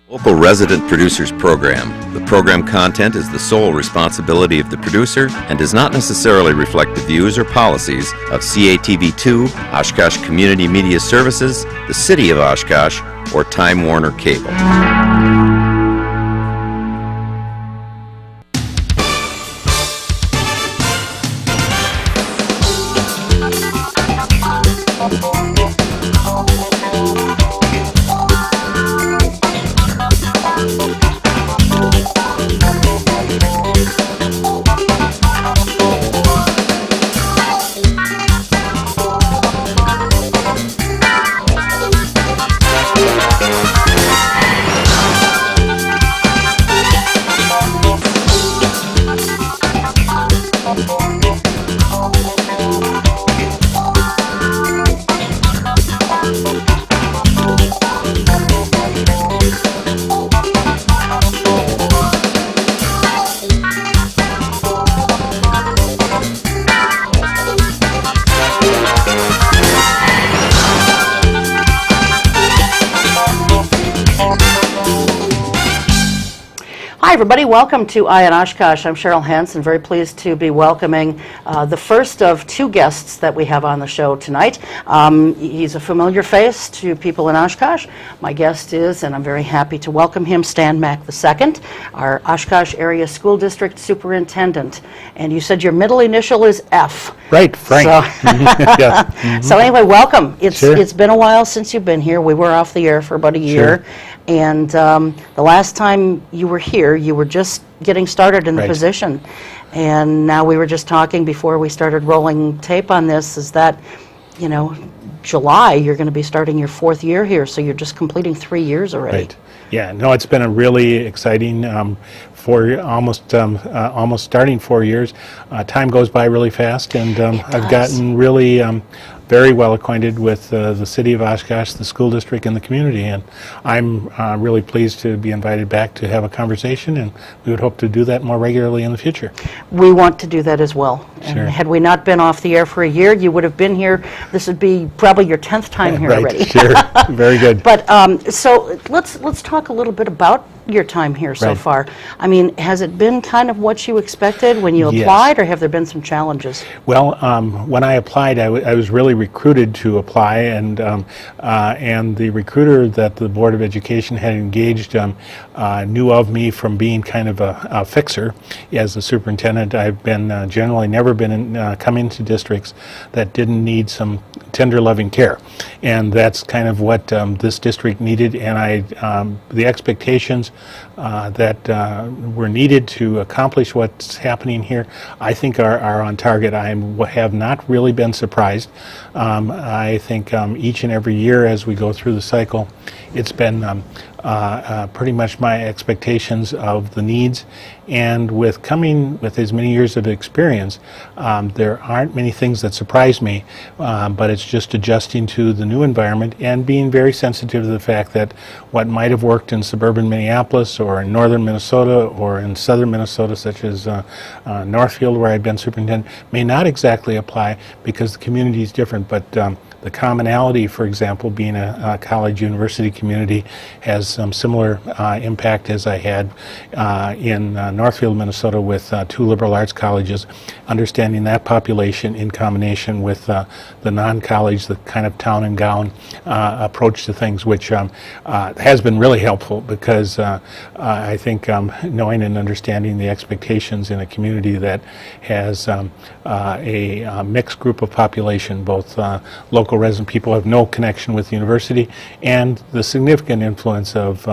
Local Resident Producers Program. The program content is the sole responsibility of the producer and does not necessarily reflect the views or policies of CATV2, Oshkosh Community Media Services, the City of Oshkosh, or Time Warner Cable. Hi everybody, welcome to Eye on Oshkosh. I'm Cheryl Hentz and very pleased to be welcoming the first of two guests that we have on the show tonight. He's a familiar face to people in Oshkosh. My guest is, and I'm very happy to welcome him, Stan Mack II, our Oshkosh Area School District Superintendent. And you said your middle initial is F. Right, Frank. So, Yeah. Mm-hmm. So anyway, welcome. Sure. It's been a while since you've been here. We were off the air for about a year. Sure. And the last time you were here, you were just getting started in the Right. position. And now we were just talking before we started rolling tape on this, is that, you know, July, you're going to be starting your fourth year here, so you're just completing 3 years already. Right. Yeah. No, it's been a really exciting almost starting 4 years. Time goes by really fast, and I've gotten really very well acquainted with the City of Oshkosh, the school district, and the community, and I'm really pleased to be invited back to have a conversation, and we would hope to do that more regularly in the future. We want to do that as well. Sure. And had we not been off the air for a year, you would have been here. This would be probably your 10th time here Right. already. Sure. Very good. But so let's talk a little bit about your time here so Right. far. I mean, has it been kind of what you expected when you Yes. applied, or have there been some challenges? Well, when I applied, I was really recruited to apply, and the recruiter that the Board of Education had engaged knew of me from being kind of a fixer. As a superintendent, I've been generally never been come into districts that didn't need some tender, loving care, and that's kind of what this district needed. And the expectations that were needed to accomplish what's happening here, I think are on target. I have not really been surprised. I think each and every year as we go through the cycle, it's been pretty much my expectations of the needs. And with coming with as many years of experience, there aren't many things that surprise me, but it's just adjusting to the new environment and being very sensitive to the fact that what might have worked in suburban Minneapolis or in northern Minnesota or in southern Minnesota, such as Northfield, where I've been superintendent, may not exactly apply because the community is different. But the commonality, for example, being a college university community, has some similar impact as I had in Northfield, Minnesota, with two liberal arts colleges. Understanding that population in combination with the non-college, the kind of town and gown approach to things, which has been really helpful, because I think knowing and understanding the expectations in a community that has a mixed group of population, both local resident people have no connection with the university, and the significant influence of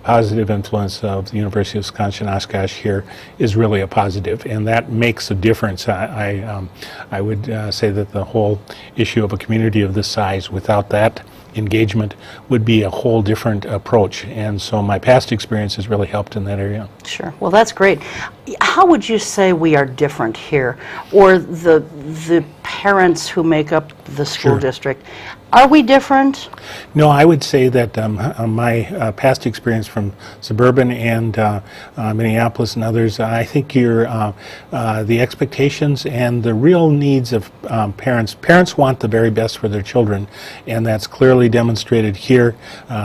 positive influence of the University of Wisconsin-Oshkosh here is really a positive, and that makes a difference. I would say that the whole issue of a community of this size, without that engagement, would be a whole different approach, and so my past experience has really helped in that area. Sure. Well, that's great. How would you say we are different here, or the parents who make up the school Sure. district? Are we different? No, I would say that my past experience from suburban and Minneapolis and others, I think the expectations and the real needs of parents want the very best for their children, and that's clearly demonstrated here.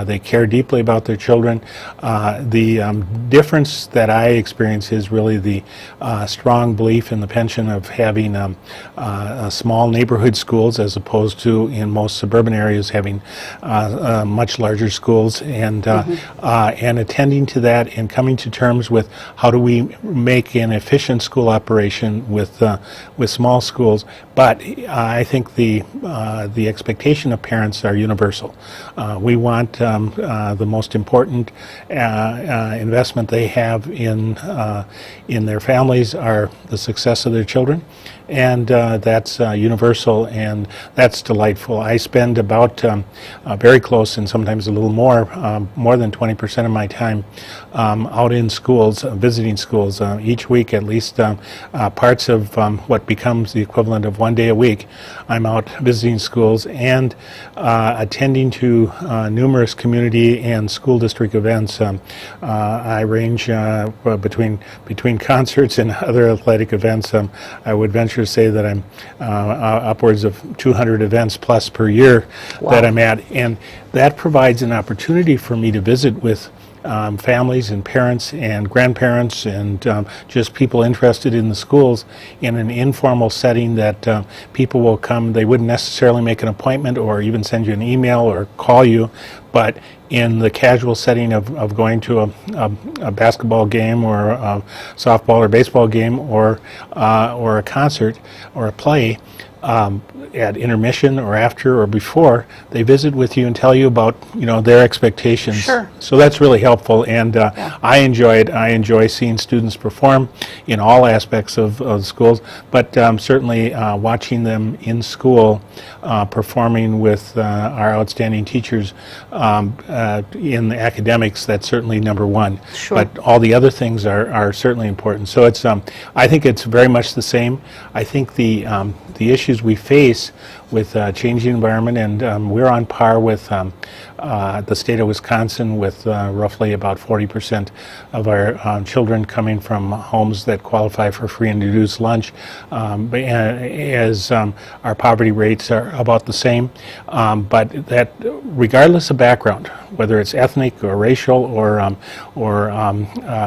They care deeply about their children. The difference that I experience is really the strong belief in the pension of having small neighborhood schools as opposed to in most suburban areas having much larger schools, and attending to that and coming to terms with how do we make an efficient school operation with small schools. But I think the expectation of parents are universal. We want the most important investment they have in their families are the success of their children, and that's universal, and that's delightful. I spend about very close and sometimes a little more than 20% of my time out in schools, visiting schools each week, at least parts of what becomes the equivalent of one day a week. I'm out visiting schools and attending to numerous community and school district events. I range between concerts and other athletic events. I would venture to say that I'm upwards of 200 events plus per year. Wow. That I'm at, and that provides an opportunity for me to visit with families and parents and grandparents and just people interested in the schools in an informal setting that people will come. They wouldn't necessarily make an appointment or even send you an email or call you, but in the casual setting of going to a basketball game or a softball or baseball game or a concert or a play, at intermission or after or before, they visit with you and tell you about their expectations. Sure. So that's really helpful, and I enjoy it. I enjoy seeing students perform in all aspects of schools, but certainly watching them in school performing with our outstanding teachers in the academics. That's certainly number one. Sure. But all the other things are certainly important. So it's I think it's very much the same. I think the issues we face with changing environment, and we're on par with the state of Wisconsin, with roughly about 40% of our children coming from homes that qualify for free and reduced lunch, as our poverty rates are about the same. But that, regardless of background, whether it's ethnic or racial or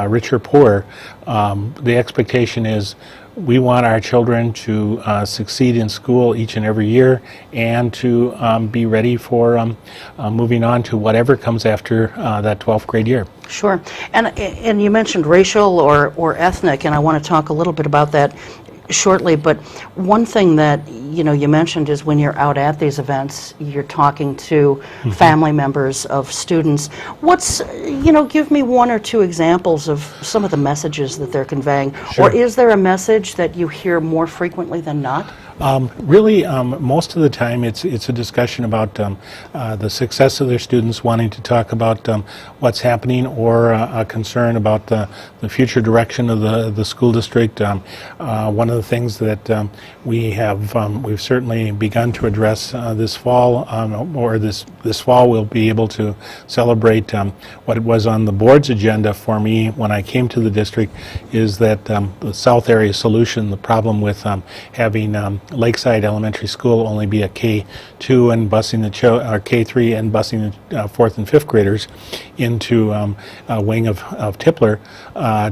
rich or poor, the expectation is we want our children to succeed in school each and every year, and to be ready for moving on to whatever comes after that 12th grade year. Sure. And you mentioned racial or ethnic, and I want to talk a little bit about that shortly, but one thing that you mentioned is when you're out at these events, you're talking to family members of students. Give me one or two examples of some of the messages that they're conveying. Sure. Or is there a message that you hear more frequently than not? Really, most of the time it's a discussion about the success of their students, wanting to talk about what's happening, or a concern about the future direction of the school district. One of the things that we've certainly begun to address this fall, or this fall we'll be able to celebrate what was on the board's agenda for me when I came to the district, is that the South Area solution, the problem with having Lakeside Elementary School only be a K2 and busing or K3 and busing the 4th and 5th graders into a wing of Tipler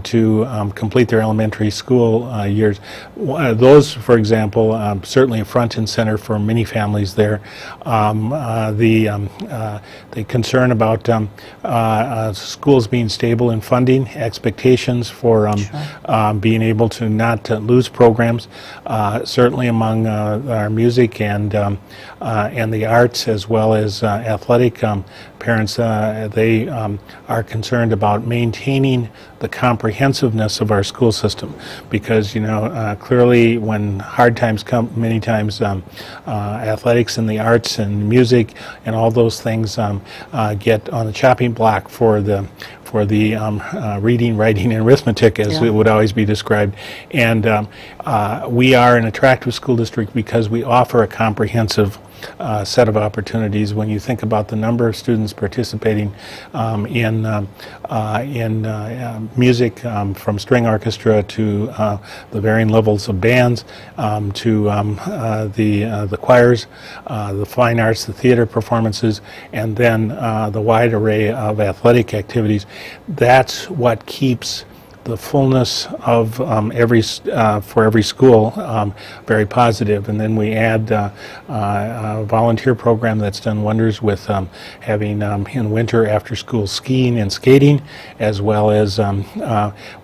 to complete their elementary school years. Those, for example, certainly front and center for many families there. The concern about schools being stable in funding, expectations for being able to not lose programs, certainly among our music and the arts, as well as athletic parents. They are concerned about maintaining the comprehensiveness of our school system, because clearly when hard times come, many times athletics and the arts and music and all those things get on the chopping block for the reading, writing, and arithmetic, as it would always be described. And we are an attractive school district because we offer a comprehensive set of opportunities. When you think about the number of students participating in music, from string orchestra to the varying levels of bands, to the choirs, the fine arts, the theater performances, and then the wide array of athletic activities, that's what keeps the fullness of for every school very positive. And then we add a volunteer program that's done wonders with having in winter after school skiing and skating, as well as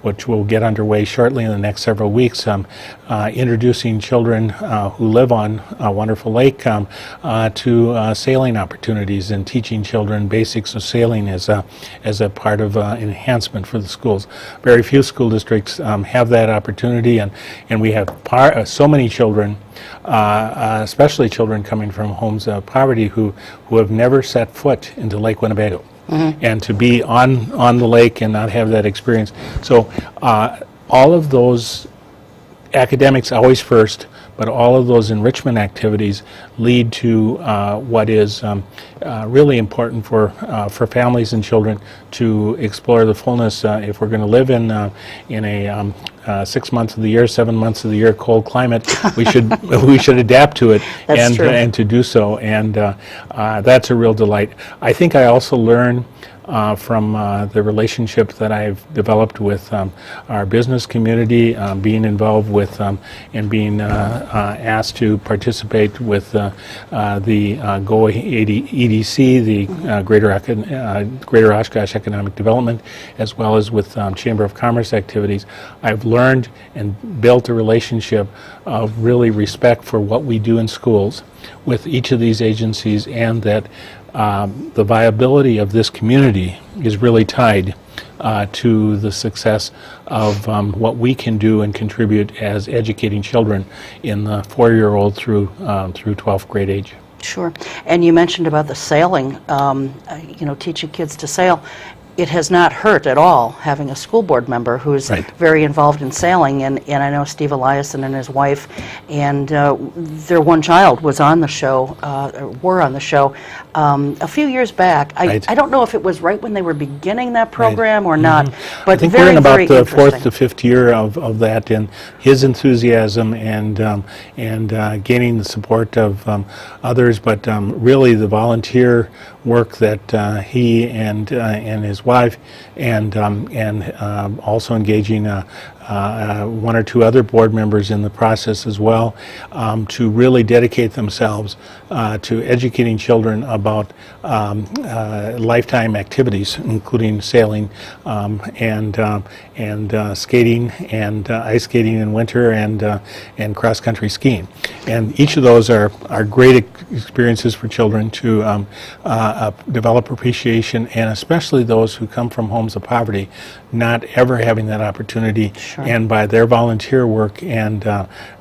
which will get underway shortly in the next several weeks, introducing children who live on a wonderful lake to sailing opportunities, and teaching children basics of sailing as a part of enhancement for the schools. Very few school districts have that opportunity, and we have so many children, especially children coming from homes of poverty, who have never set foot into Lake Winnebago. Mm-hmm. And to be on the lake and not have that experience. So all of those academics always first, but all of those enrichment activities lead to what is really important for families and children to explore the fullness. If we're going to live in a 6 months of the year, 7 months of the year cold climate, we should adapt to it. And to do so, and that's a real delight. I think I also learn from the relationship that I've developed with our business community, being involved with and being asked to participate with the GO EDC, the Greater Oshkosh Economic Development, as well as with Chamber of Commerce activities. I've learned and built a relationship of really respect for what we do in schools with each of these agencies, and that the viability of this community is really tied to the success of what we can do and contribute as educating children in the 4-year-old through 12th grade age. Sure. And you mentioned about the sailing, teaching kids to sail. It has not hurt at all having a school board member who's very involved in sailing, and I know Steve Eliason and his wife, and their one child was on the show, were on the show a few years back. I don't know if it was right when they were beginning that program or not, but I think we're in about the 4th to 5th year of that, and his enthusiasm and gaining the support of others, but really the volunteer work that he and his wife, and also engaging one or two other board members in the process as well, to really dedicate themselves to educating children about lifetime activities, including sailing and skating and ice skating in winter, and cross-country skiing. And each of those are great experiences for children to develop appreciation, and especially those who come from homes of poverty, not ever having that opportunity. Sure. And by their volunteer work, and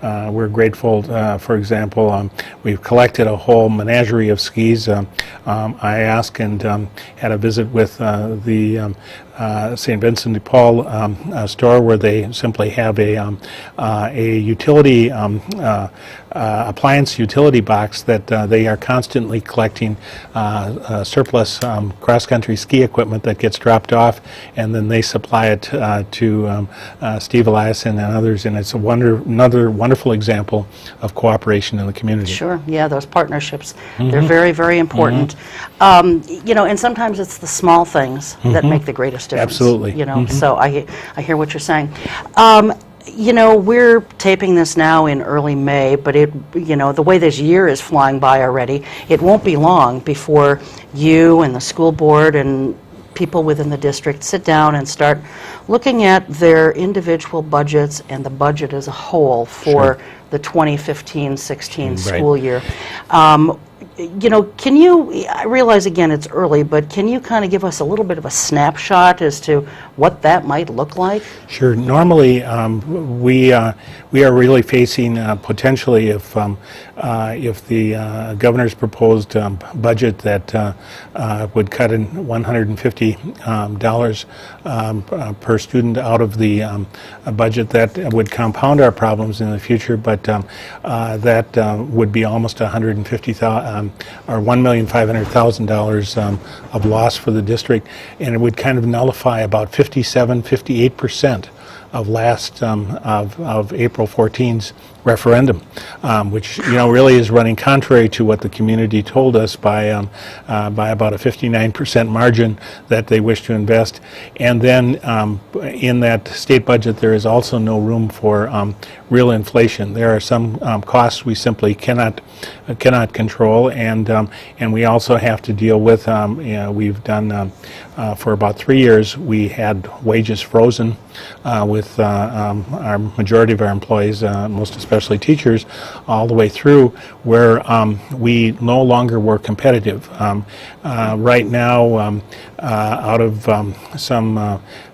we're grateful, for example, we've collected a whole menagerie of skis. I asked and had a visit with the St. Vincent de Paul store, where they simply have a utility appliance utility box that they are constantly collecting surplus cross-country ski equipment that gets dropped off, and then they supply it to Steve Eliason and others, and it's another wonderful example of cooperation in the community. Sure, yeah, those partnerships, they're very, very important. And sometimes it's the small things that make the greatest difference. Absolutely. So I hear what you're saying. We're taping this now in early May, but the way this year is flying by already, it won't be long before you and the school board and people within the district sit down and start looking at their individual budgets and the budget as a whole for the 2015-16 school year. Can you, I realize again it's early, but can you kind of give us a little bit of a snapshot as to what that might look like? Sure. Normally, we are really facing potentially, if if the governor's proposed budget that would cut in $150 per student out of the budget, that would compound our problems in the future, but that would be almost $150,000 or $1,500,000 of loss for the district, and it would kind of nullify about 58% of of April 14's referendum, which really is running contrary to what the community told us by about a 59% margin that they wish to invest. And then in that state budget, there is also no room for real inflation. There are some costs we simply cannot control, and we also have to deal with. We've done for about 3 years. We had wages frozen with our majority of our employees, most especially teachers, all the way through, where we no longer were competitive. Right now, out of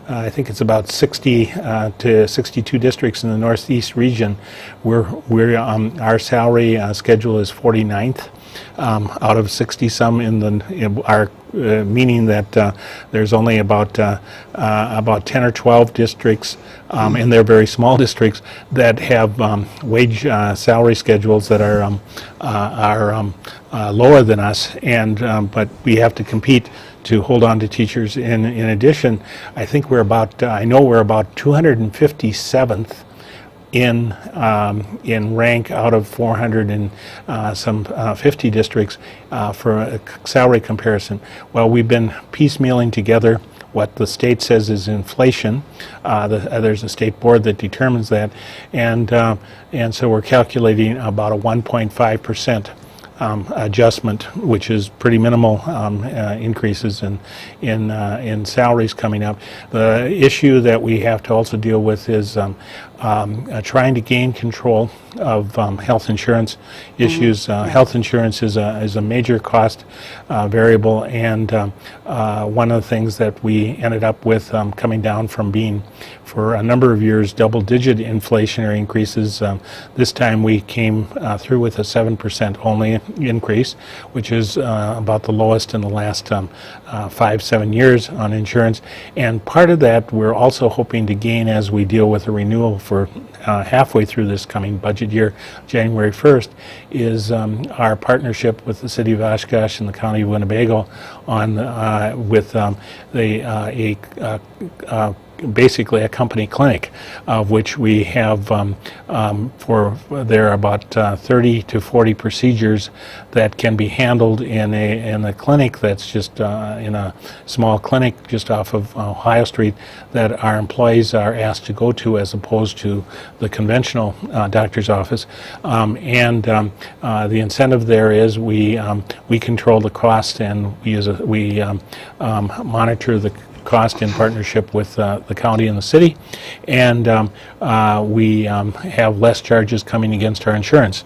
I think it's about 60 to 62 districts in the Northeast region, our salary schedule is 49th. Out of 60 some meaning that there's only about 10 or 12 districts, and they're very small districts, that have wage salary schedules that are lower than us, and but we have to compete to hold on to teachers. In addition, I think I know we're about 257th in rank out of 400 and some 50 districts for a salary comparison. Well, we've been piecemealing together what the state says is inflation. There's a state board that determines that, and so we're calculating about a 1.5% adjustment, which is pretty minimal increases in salaries coming up. The issue that we have to also deal with is trying to gain control of health insurance issues. Health insurance is a major cost variable, and one of the things that we ended up with coming down from being for a number of years double-digit inflationary increases. This time we came through with a 7% only increase, which is about the lowest in the last 5-7 years on insurance. And part of that we're also hoping to gain as we deal with a renewal for halfway through this coming budget year, January 1st, is our partnership with the City of Oshkosh and the County of Winnebago on with basically a company clinic, of which we have there are about 30 to 40 procedures that can be handled in a clinic that's just in a small clinic just off of Ohio Street, that our employees are asked to go to, as opposed to the conventional doctor's office. The incentive there is we control the cost, and we monitor the cost in partnership with the county and the city, and we have less charges coming against our insurance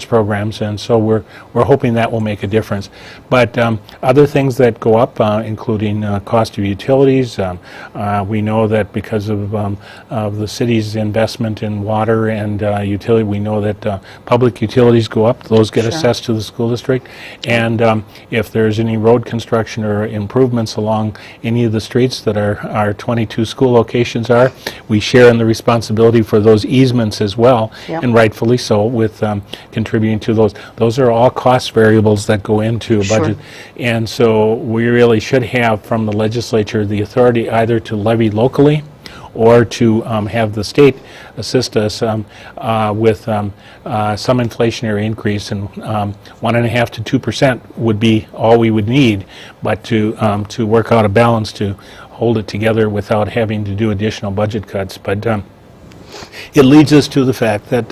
programs, and so we're hoping that will make a difference. But other things that go up, including cost of utilities, we know that because of the city's investment in water and utility, we know that public utilities go up. Those get assessed to the school district, and if there's any road construction or improvements along any of the streets that our 22 school locations are, we share in the responsibility for those easements as well, and rightfully so, with contributing to those. Those are all cost variables that go into a budget, and so we really should have from the legislature the authority either to levy locally or to have the state assist us with some inflationary increase, and 1.5% to 2% would be all we would need, but to work out a balance to hold it together without having to do additional budget cuts. But it leads us to the fact that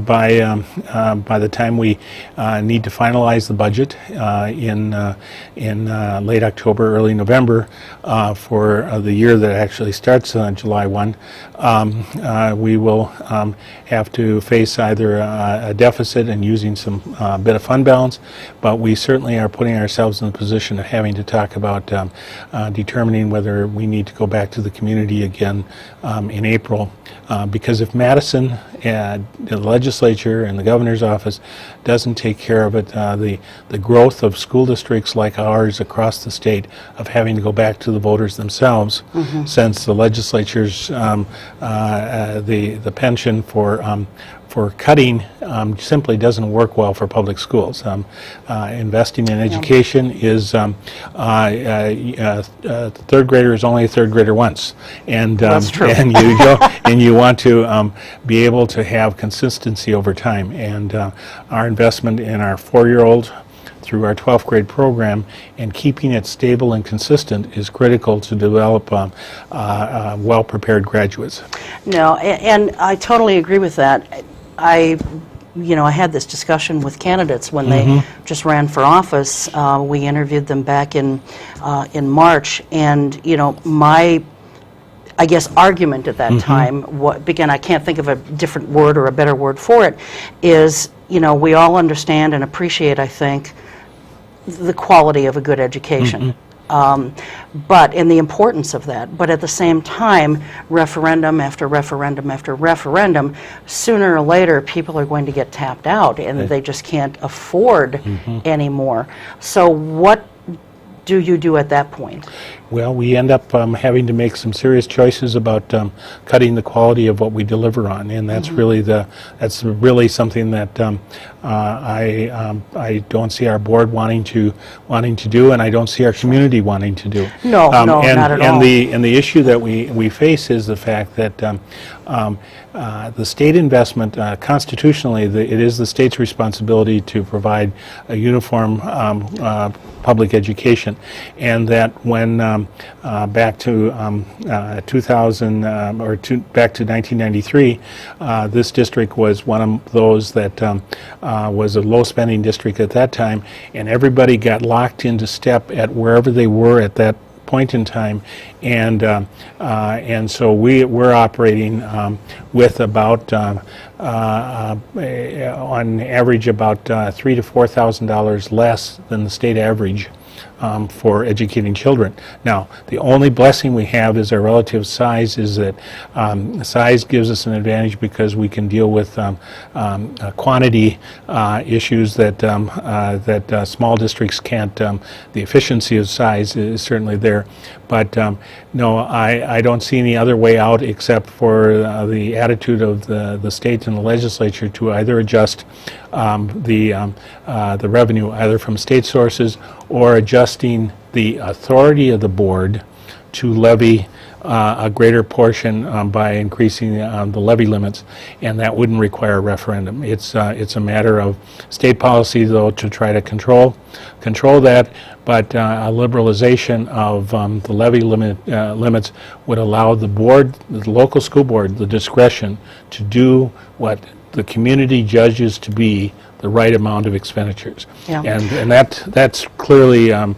by the time we need to finalize the budget in late October, early November for the year that actually starts on July 1, we will have to face either a deficit and using some bit of fund balance, but we certainly are putting ourselves in the position of having to talk about determining whether we need to go back to the community again in April. Because if Madison the legislature and the governor's office doesn't take care of it. The growth of school districts like ours across the state of having to go back to the voters themselves, since the legislature's the pension for cutting simply doesn't work well for public schools. Investing in education is third grader is only a third grader once, and That's true. and you go, and you want to be able to have consistency over time. And our investment in our 4-year-old through our 12th grade program and keeping it stable and consistent is critical to develop well-prepared graduates. No, and I totally agree with that. I had this discussion with candidates when they just ran for office. We interviewed them back in March, and my argument at that time, again, I can't think of a different word or a better word for it, is we all understand and appreciate, I think, the quality of a good education. But in the importance of that. But at the same time, referendum after referendum after referendum, sooner or later people are going to get tapped out and they just can't afford anymore. So what do you do at that point? Well, we end up having to make some serious choices about cutting the quality of what we deliver on, and that's really something that I don't see our board wanting to do, and I don't see our community wanting to do. No, not at all. And the issue that we face is the fact that the state investment, constitutionally, it is the state's responsibility to provide a uniform public education, and that when back to 2000 back to 1993, this district was one of those that was a low-spending district at that time, and everybody got locked into step at wherever they were at that point in time, and so we're operating with about on average about $3,000 to $4,000 less than the state average for educating children. Now, the only blessing we have is our relative size. Is that size gives us an advantage because we can deal with quantity issues that small districts can't. The efficiency of size is certainly there, but no, I don't see any other way out except for the attitude of the state and the legislature to either adjust the revenue either from state sources or adjusting the authority of the board to levy a greater portion by increasing the levy limits, and that wouldn't require a referendum. It's a matter of state policy, though, to try to control that, but a liberalization of the levy limits would allow the board, the local school board, the discretion to do what the community judges to be the right amount of expenditures. Yeah. And that's clearly the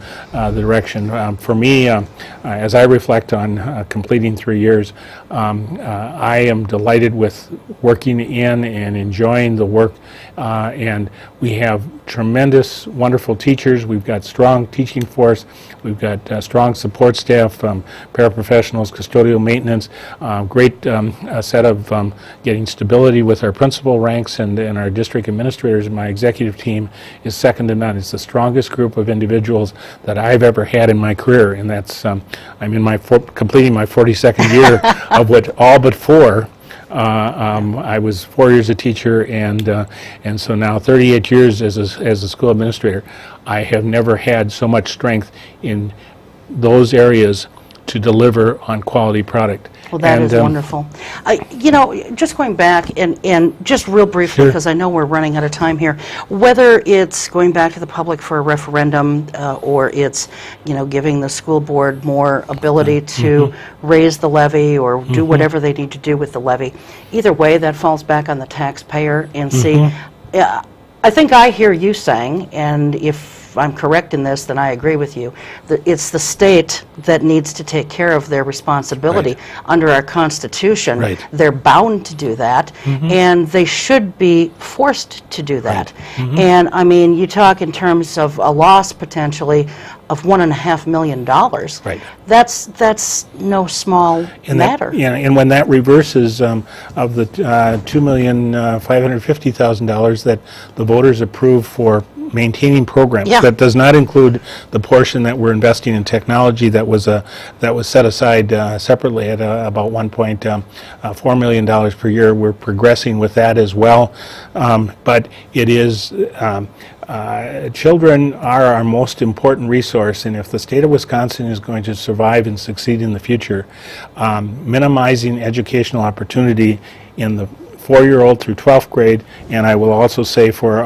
direction. For me, as I reflect on completing 3 years, I am delighted with working in and enjoying the work, and we have tremendous, wonderful teachers. We've got strong teaching force. We've got strong support staff, paraprofessionals, custodial maintenance, great set of getting stability with our principal ranks and our district administrators. My executive team is second to none. It's the strongest group of individuals that I've ever had in my career, and that's I'm in my completing my 42nd year of what all but 4. I was 4 years a teacher, and so now 38 years as a school administrator. I have never had so much strength in those areas to deliver on quality product. Well, that is wonderful. Just going back and just real briefly, because I know we're running out of time here, whether it's going back to the public for a referendum or it's, giving the school board more ability to raise the levy or do whatever they need to do with the levy, either way, that falls back on the taxpayer. And see, I think I hear you saying, and if if I'm correct in this, then I agree with you. It's the state that needs to take care of their responsibility under our Constitution. They're bound to do that, and they should be forced to do that. And I mean, you talk in terms of a loss potentially of $1.5 million. That's no small matter. And when that reverses of the $2,550,000 that the voters approved for maintaining programs, that does not include the portion that we're investing in technology that was set aside separately at about $1.4 million per year. We're progressing with that as well, but it is children are our most important resource, and if the state of Wisconsin is going to survive and succeed in the future, minimizing educational opportunity in the 4-year-old through 12th grade, and I will also say for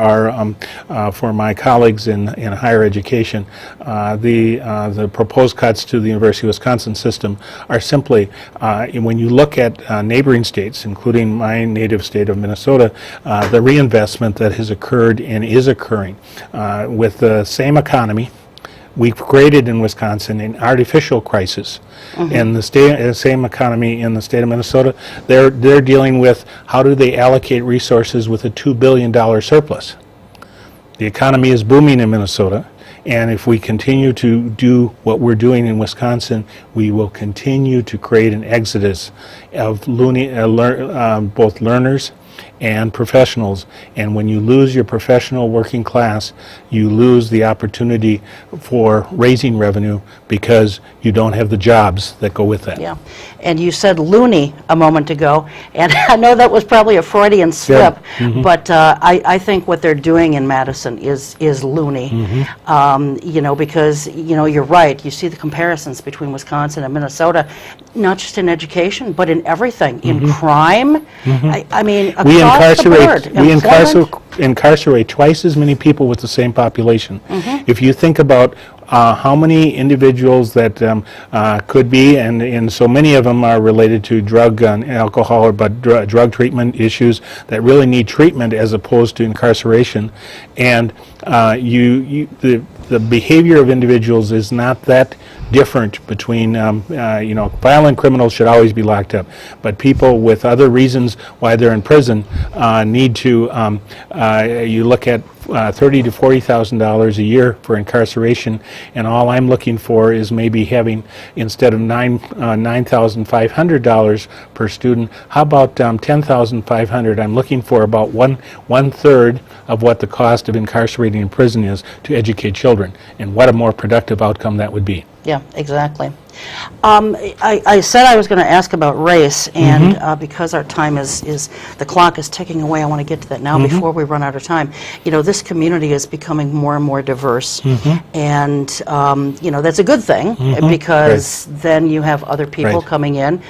my colleagues in higher education, the proposed cuts to the University of Wisconsin system are simply, when you look at neighboring states, including my native state of Minnesota, the reinvestment that has occurred and is occurring with the same economy. We've created in Wisconsin an artificial crisis, and the same economy in the state of Minnesota. They're dealing with how do they allocate resources with a $2 billion surplus. The economy is booming in Minnesota, and if we continue to do what we're doing in Wisconsin, we will continue to create an exodus of both learners and professionals, and when you lose your professional working class, you lose the opportunity for raising revenue because you don't have the jobs that go with that. Yeah, and you said loony a moment ago, and I know that was probably a Freudian slip, but I think what they're doing in Madison is loony. You know, because you're right. You see the comparisons between Wisconsin and Minnesota, not just in education, but in everything, in crime. I mean, we incarcerate twice as many people with the same population. If you think about how many individuals that could be, and so many of them are related to drug and alcohol, but drug treatment issues that really need treatment as opposed to incarceration, and the behavior of individuals is not that different between, violent criminals should always be locked up, but people with other reasons why they're in prison need to, you look at $30,000 to $40,000 a year for incarceration, and all I'm looking for is maybe having, instead of $9,500 per student, how about $10,500? I'm looking for about one third of what the cost of incarcerating in prison is to educate children, and what a more productive outcome that would be. Yeah, exactly. I said I was going to ask about race, and because our time the clock is ticking away, I want to get to that now before we run out of time. This community is becoming more and more diverse, and that's a good thing because then you have other people coming in.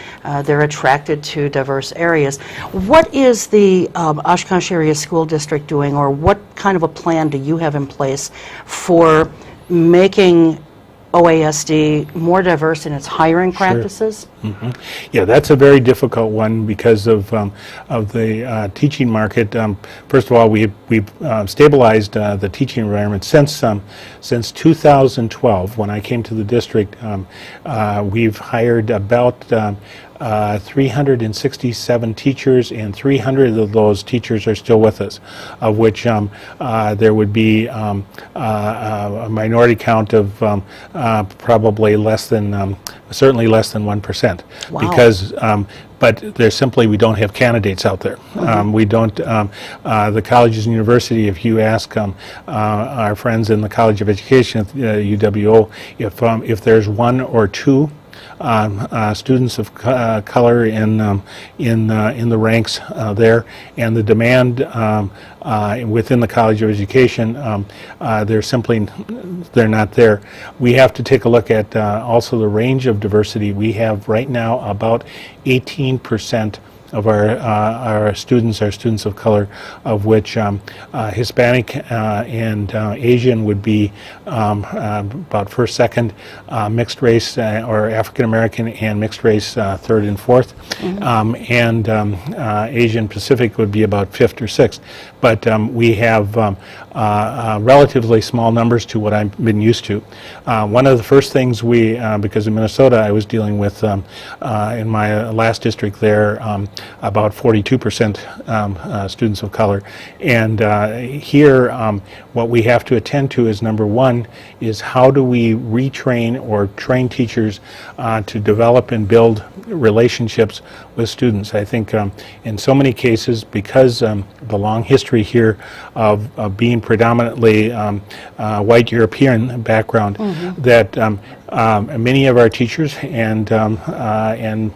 They're attracted to diverse areas. What is the Oshkosh Area School District doing, or what kind of a plan do you have in place for making OASD more diverse in its hiring practices? Yeah, that's a very difficult one because of the teaching market. First of all, we've stabilized the teaching environment since 2012. When I came to the district, we've hired about 367 teachers, and 300 of those teachers are still with us, of which there would be a minority count of probably certainly less than 1%. Wow. Because but there's simply, we don't have candidates out there. We don't, the colleges and university, if you ask our friends in the College of Education at UWO, if there's one or two students of color in the ranks there, and the demand within the College of Education, they're not there. We have to take a look at also the range of diversity. We have right now about 18% of our students are students of color, of which Hispanic and Asian would be about first, second, mixed race or African American and mixed race third and fourth, and Asian Pacific would be about fifth or sixth. But we have relatively small numbers to what I've been used to. One of the first things we, because in Minnesota I was dealing with, in my last district there, about 42% students of color. And here what we have to attend to is, number one, is how do we retrain or train teachers to develop and build relationships with students. I think in so many cases, because the long history here of being predominantly white European background, that many of our teachers and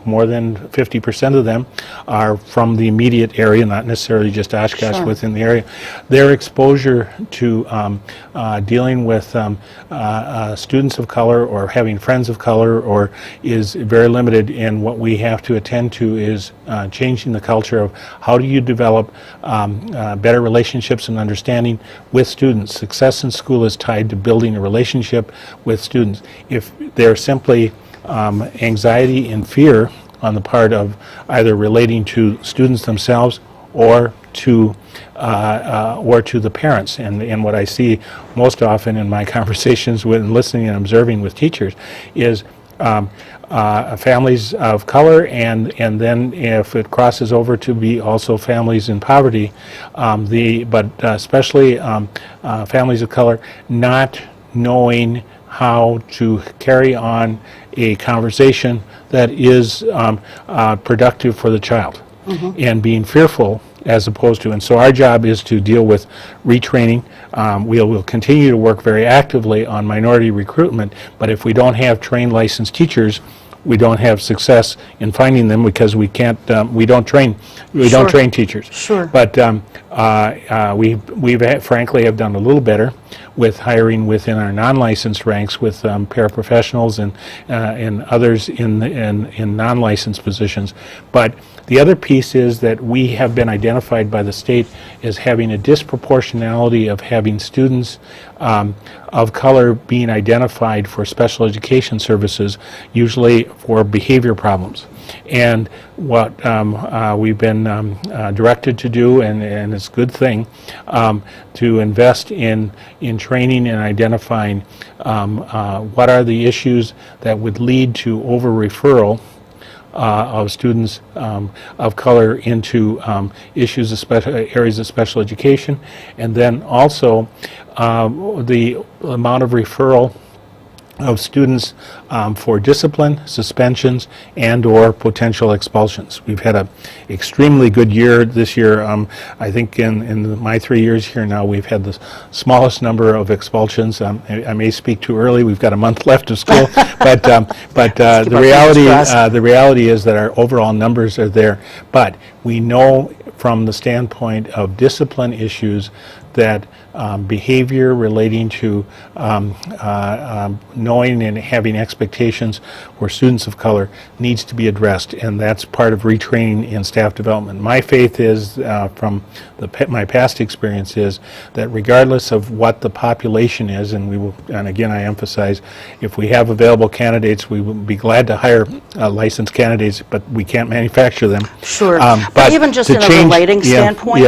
more than 50% of them are from the immediate area, not necessarily just Oshkosh within the area. Their exposure to dealing with students of color or having friends of color or is very limited, and what we have to attend to is changing the culture of how do you develop better relationships and understanding with students. Success in school is tied to building a relationship with students. If there's simply anxiety and fear on the part of either relating to students themselves or to the parents, and what I see most often in my conversations with listening and observing with teachers is families of color, and then if it crosses over to be also families in poverty, but especially families of color not knowing how to carry on a conversation that is productive for the child, and being fearful as opposed to. And so our job is to deal with retraining. We'll continue to work very actively on minority recruitment, but if we don't have trained licensed teachers, we don't have success in finding them, because we can't. We don't train teachers. Sure. But we've frankly have done a little better with hiring within our non-licensed ranks with paraprofessionals and others in non-licensed positions. But the other piece is that we have been identified by the state as having a disproportionality of having students of color being identified for special education services, usually for behavior problems. And what we've been directed to do, and it's a good thing, to invest in training and identifying what are the issues that would lead to over-referral of students of color into issues of areas of special education, and then also the amount of referral of students for discipline, suspensions, and or potential expulsions. We've had an extremely good year this year. I think in my 3 years here now, we've had the smallest number of expulsions. I may speak too early. We've got a month left of school, but the reality is that our overall numbers are there. But we know from the standpoint of discipline issues that behavior relating to knowing and having expectations for students of color needs to be addressed, and that's part of retraining and staff development. My faith is, from my past experience, is that regardless of what the population is, and we will, and again I emphasize, if we have available candidates, we will be glad to hire licensed candidates, but we can't manufacture them. Sure, but even just in a relating standpoint,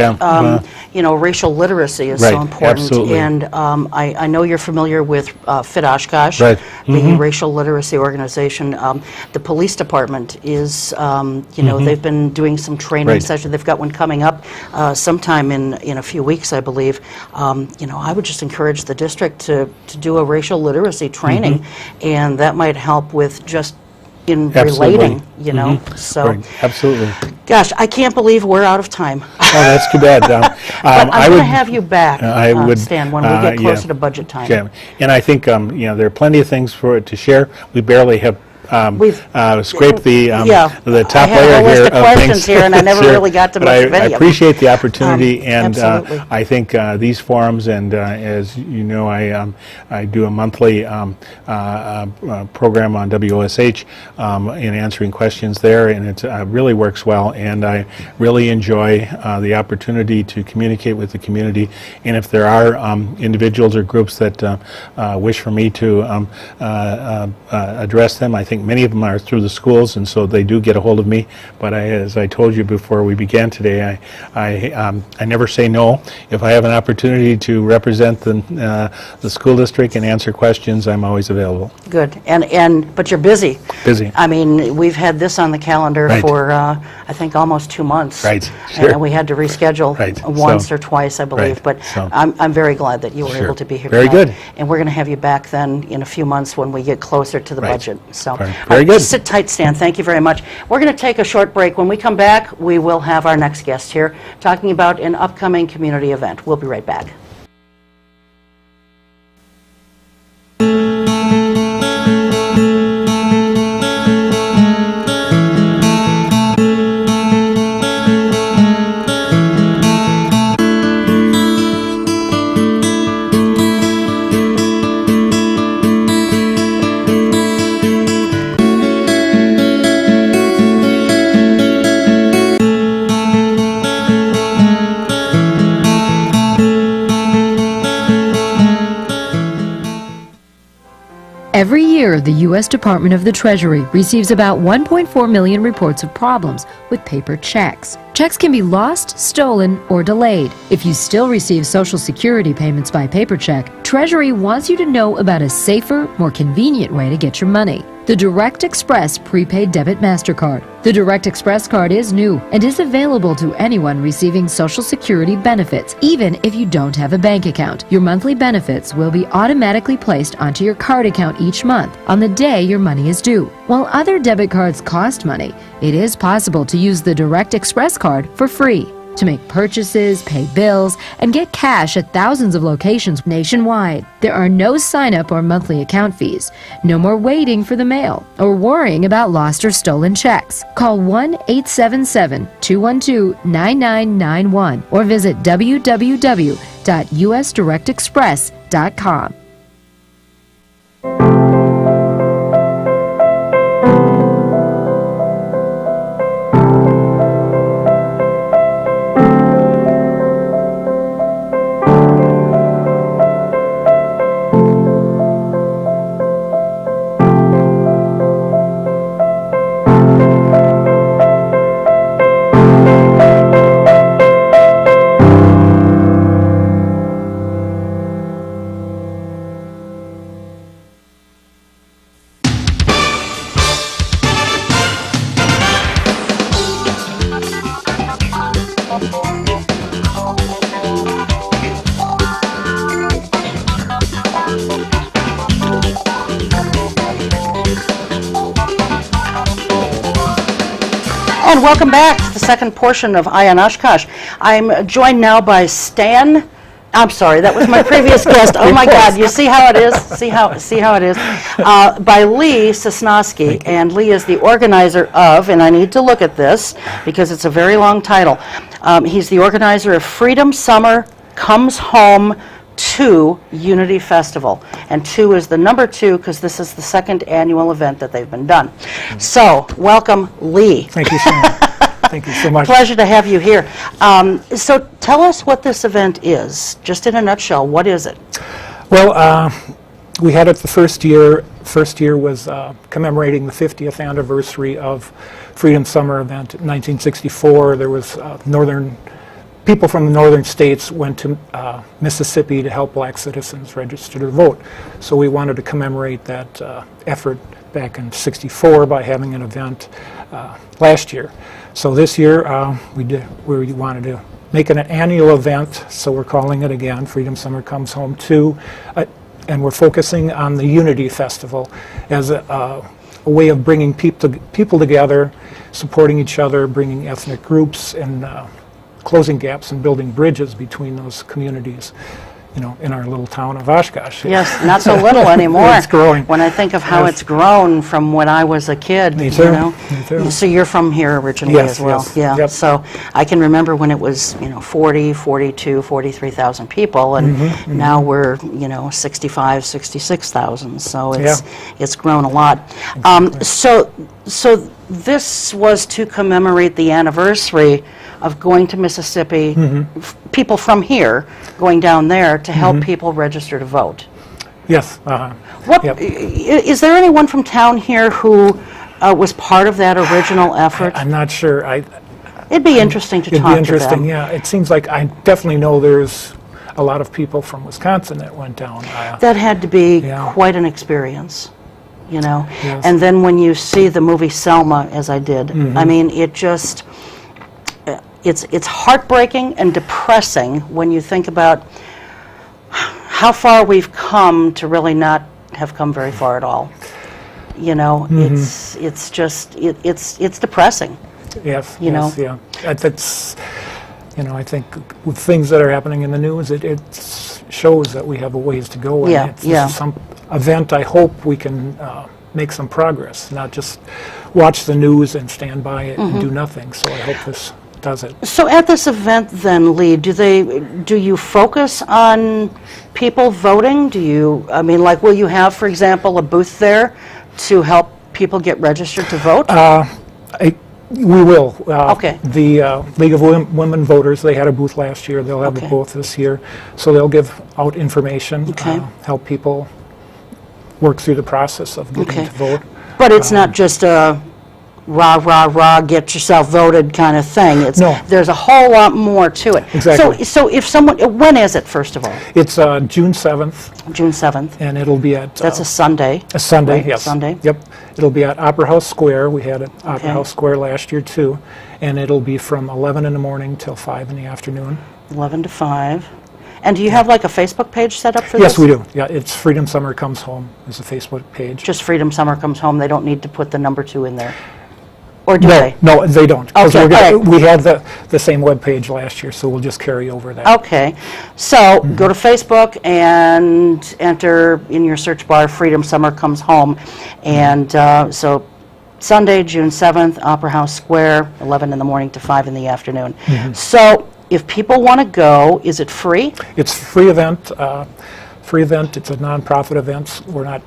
you know, racial literacy is so important. Absolutely. And I know you're familiar with Fit Oshkosh, being a racial literacy organization. The police department is, you know, they've been doing some training sessions. They've got one coming up sometime in a few weeks, I believe. You know, I would just encourage the district to do a racial literacy training, and that might help with just in relating, you know. So absolutely. Gosh, I can't believe we're out of time. Oh, that's too bad. But I'm going to have you back, Stan, when we get closer to budget time. Yeah. And I think you know, there are plenty of things for it to share. We barely have scraped the top I have layer a list here of of questions things. here, and I never Sure. really got to But much of I any of them. appreciate the opportunity, and absolutely. I think these forums, and as you know, I do a monthly program on WOSH in answering questions there, and it really works well, and I really enjoy the opportunity to communicate with the community. And if there are individuals or groups that wish for me to address them, I think many of them are through the schools, and so they do get a hold of me. But as I told you before we began today, I never say no. If I have an opportunity to represent the school district and answer questions, I'm always available. Good. But you're busy. Busy. I mean, we've had this on the calendar Right. for, I think, almost 2 months. Right. Sure. And we had to reschedule Right. once or twice, I believe. Right. But So- I'm very glad that you were Sure. able to be here Very tonight. good. And we're going to have you back then in a few months when we get closer to the Right. budget. So, Very all right, good. just sit tight, Stan. Thank you very much. We're going to take a short break. When we come back, we will have our next guest here talking about an upcoming community event. We'll be right back. Every year, the U.S. Department of the Treasury receives about 1.4 million reports of problems with paper checks. Checks can be lost, stolen, or delayed. If you still receive Social Security payments by paper check, Treasury wants you to know about a safer, more convenient way to get your money. The Direct Express Prepaid Debit MasterCard. The Direct Express card is new and is available to anyone receiving Social Security benefits, even if you don't have a bank account. Your monthly benefits will be automatically placed onto your card account each month on the day your money is due. While other debit cards cost money, it is possible to use the Direct Express card for free to make purchases, pay bills, and get cash at thousands of locations nationwide. There are no sign-up or monthly account fees. No more waiting for the mail or worrying about lost or stolen checks. Call 1-877-212-9991 or visit www.usdirectexpress.com. And welcome back to the second portion of Eye on Oshkosh. I'm joined now by Stan. I'm sorry, that was my previous guest. Oh my God, you see how it is? See how it is? By Lee Sosnoski, and Lee is the organizer of, and I need to look at this because it's a very long title. He's the organizer of Freedom Summer Comes Home 2 Unity Festival, and 2 is the number 2 because this is the second annual event that they've been done. So, welcome, Lee. Thank you, Sam. Thank you so much. Pleasure to have you here. So, tell us what this event is, just in a nutshell. What is it? Well, we had it the first year. First year was commemorating the 50th anniversary of Freedom Summer event in 1964. There was people from the northern states went to Mississippi to help black citizens register to vote. So we wanted to commemorate that effort back in '64 by having an event last year. So this year we wanted to make it an annual event, so we're calling it again Freedom Summer Comes Home 2, and we're focusing on the Unity Festival as a way of bringing people together, supporting each other, bringing ethnic groups, and closing gaps and building bridges between those communities. in our little town of Oshkosh. Yes, not so little anymore. It's growing. When I think of how Yes. it's grown from when I was a kid, Me too. you know. Me too. So you're from here originally Yes, as well. yes. Yeah. Yep. So I can remember when it was, 40, 42, 43,000 people, and now we're, 65, 66,000. So it's grown a lot. So this was to commemorate the anniversary of going to Mississippi, people from here going down there to help people register to vote. Yes. What Yep. is there anyone from town here who was part of that original effort? I'm not sure. It'd be interesting to It'd talk be interesting. to them. Yeah. It seems like I definitely know there's a lot of people from Wisconsin that went down. That had to be Yeah. quite an experience, Yes. And then when you see the movie Selma, as I did, I mean, it just, it's heartbreaking and depressing when you think about how far we've come to really not have come very far at all. It's just, it's depressing. Yes. You know? Yes. Yeah. That's. I think with things that are happening in the news, it shows that we have a ways to go. And Yeah, it's yeah. some event. I hope we can make some progress, not just watch the news and stand by it and do nothing. So I hope this does it. So at this event then, Lee, do you focus on people voting? Will you have, for example, a booth there to help people get registered to vote? We will. Okay. The League of Women Voters, they had a booth last year. They'll have Okay. a booth this year. So they'll give out information, Okay. help people work through the process of getting Okay. to vote. But it's not just a rah, rah, rah, get yourself voted kind of thing. No. There's a whole lot more to it. Exactly. So if someone, when is it, first of all? It's June 7th, June 7th. and it'll be at That's a Sunday. a Sunday. right? Yes. Sunday. Yep. It'll be at Opera House Square. We had it at Opera Okay. House Square last year too, and it'll be from 11 in the morning till 5 in the afternoon. 11 to 5. And do you have like a Facebook page set up for Yes, this? we do. Yeah, it's Freedom Summer Comes Home is a Facebook page. Just Freedom Summer Comes Home. They don't need to put the number 2 in there. Or do they? No, they don't. 'Cause Okay, all right. we had the same web page last year, so we'll just carry over that. Okay. So go to Facebook and enter in your search bar Freedom Summer Comes Home. And so Sunday, June 7th, Opera House Square, 11 in the morning to 5 in the afternoon. So if people want to go, is it free? It's a free event. It's a nonprofit event. We're not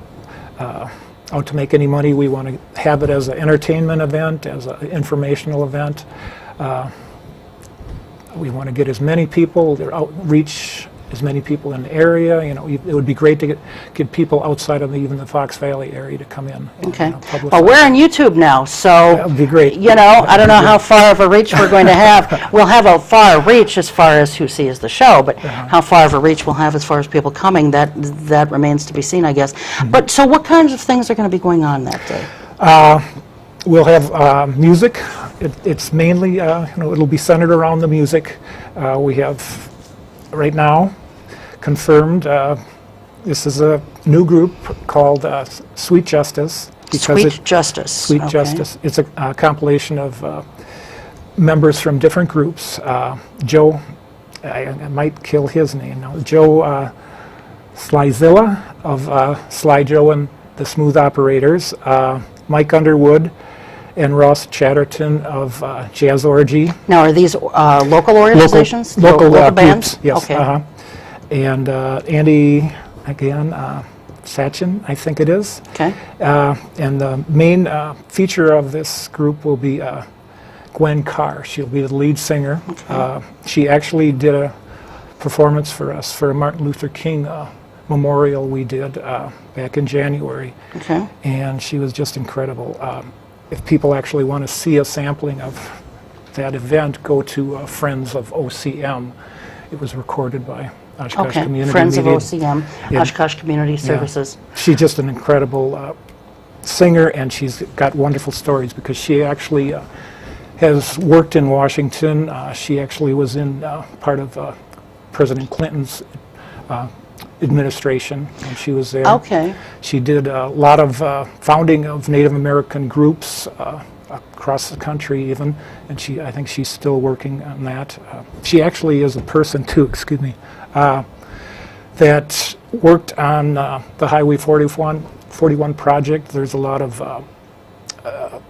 out to make any money. We want to have it as an entertainment event, as an informational event. We want to get as many people, reach as many people in the area. It would be great to get people outside of even the Fox Valley area to come in. And, Okay. publicize. Well, we're on YouTube now, so That would be great. I don't know how far of a reach we're going to have. We'll have a far reach as far as who sees the show, but how far of a reach we'll have as far as people coming, that remains to be seen, I guess. But so what kinds of things are going to be going on that day? We'll have music. It's mainly, it'll be centered around the music. We have, right now, confirmed, this is a new group called Sweet Justice. Sweet Justice. Sweet Okay. Justice. It's a compilation of members from different groups. Joe, I might kill his name now, Joe Slyzilla of Sly Joe and the Smooth Operators, Mike Underwood, and Ross Chatterton of Jazz Orgy. Now, are these local organizations? Local bands? groups, yes. Okay. And Andy, again, Sachin, I think it is. Okay. And the main feature of this group will be Gwen Carr. She'll be the lead singer. She actually did a performance for us for a Martin Luther King memorial we did back in January. Okay. And she was just incredible. If people actually want to see a sampling of that event, go to Friends of OCM. It was recorded by Oshkosh Okay. Community Friends of Media. OCM, Yeah. Oshkosh Community Services. She's just an incredible singer, and she's got wonderful stories because she actually has worked in Washington. She actually was in part of President Clinton's administration when she was there. Okay. She did a lot of founding of Native American groups across the country even, and I think she's still working on that. She actually is a person too, excuse me, that worked on the Highway 41 project. There's a lot of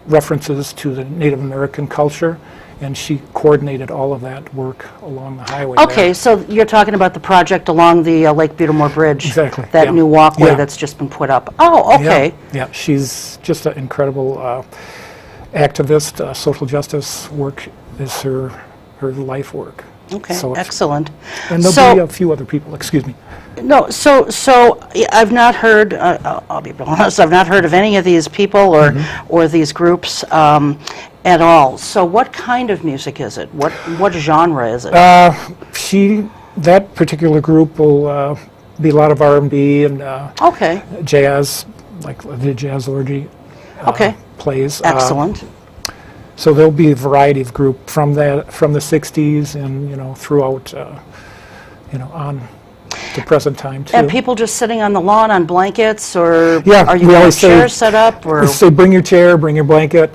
references to the Native American culture, and she coordinated all of that work along the highway Okay, there. so you're talking about the project along the Lake Buttermore Bridge? Exactly, That yeah. new walkway Yeah. that's just been put up? Oh, okay. Yeah, she's just an incredible activist. Social justice work is her life work. Okay, So it's- excellent. And there'll So- be a few other people, excuse me. No, so I've not heard, I'll be honest, I've not heard of any of these people or these groups at all. So what kind of music is it? What genre is it? That particular group will be a lot of R&B and Okay, jazz, like the Jazz Orgy okay, plays. excellent. So there'll be a variety of group from the 60s and throughout on the present time too. And people just sitting on the lawn on blankets, or Yeah, are you we going to always have say- chairs set up, or We say bring your chair, bring your blanket,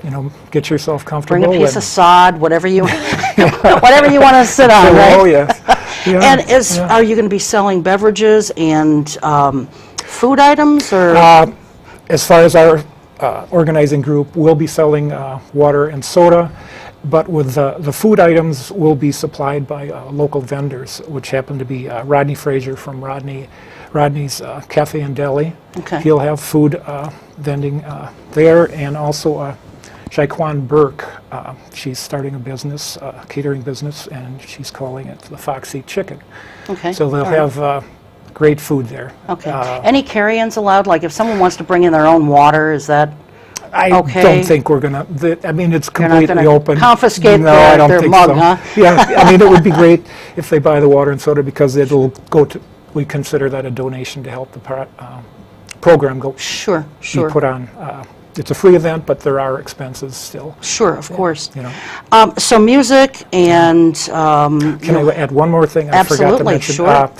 get yourself comfortable. bring a piece and- of sod, whatever you whatever you want to sit on, Oh right? yes. Yeah, And are you going to be selling beverages and food items, or as far as our organizing group, we'll be selling water and soda, but with the food items will be supplied by local vendors, which happen to be Rodney Frazier from Rodney's Cafe and Deli. Okay. He'll have food vending there, and also Shaquan Burke. She's starting a business, catering business, and she's calling it the Foxy Chicken. okay? So they'll all right. have great food there. Okay. Any carry-ins allowed? Like if someone wants to bring in their own water, is that I okay? don't think we're going to, I mean, it's You're not completely gonna open. confiscate No, I don't their think mug, so. huh? Yeah, I mean, it would be great if they buy the water and soda, because it'll go to, we consider that a donation to help the program be Sure, put on. It's a free event, but there are expenses still. sure, of course. So music and can I add one more thing? I forgot to Absolutely, mention. sure.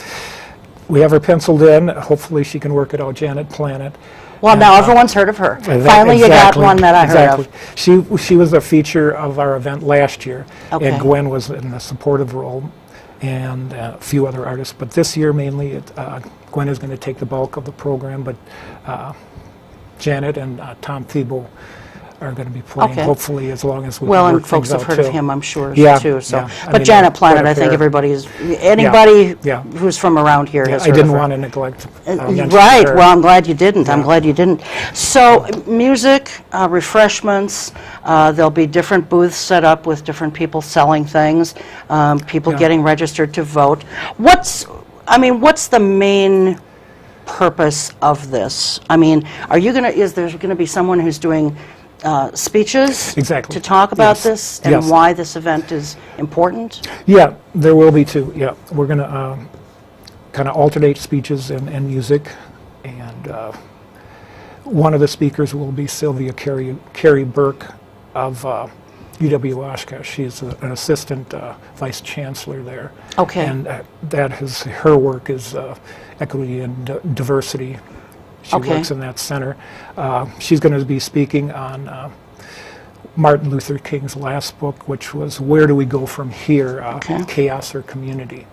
We have her penciled in. Hopefully she can work it out, Janet Planet. well, now everyone's heard of her. That- Finally, you got exactly, one that I heard exactly. of. She was a feature of our event last year, Okay. and Gwen was in a supportive role, and a few other artists. But this year, mainly, Gwen is going to take the bulk of the program, but Janet and Tom Thibault are going to be playing, Okay. hopefully, as long as we Well, can and work folks things have out, heard of too. him, I'm sure, Yeah, too. So, yeah. I but mean, Janet quite Planet, a I think pair. anybody Yeah. who's from around here has I heard didn't of her. want to neglect mentioning Right, her. well, I'm glad you didn't. I'm Yeah. glad you didn't. So, music, refreshments, there'll be different booths set up with different people selling things, people Yeah. getting registered to vote. What's the main purpose of this? I mean, is there going to be someone who's doing speeches? Exactly. To talk about Yes. this and Yes. why this event is important? Yeah, there will be two. Yeah, we're going to kind of alternate speeches and music, and one of the speakers will be Sylvia Carey Burke of UW Oshkosh. She's an assistant vice chancellor there. Okay. And her work is equity and diversity. She Okay. works in that center. She's going to be speaking on Martin Luther King's last book, which was Where Do We Go From Here? Okay. Chaos or Community.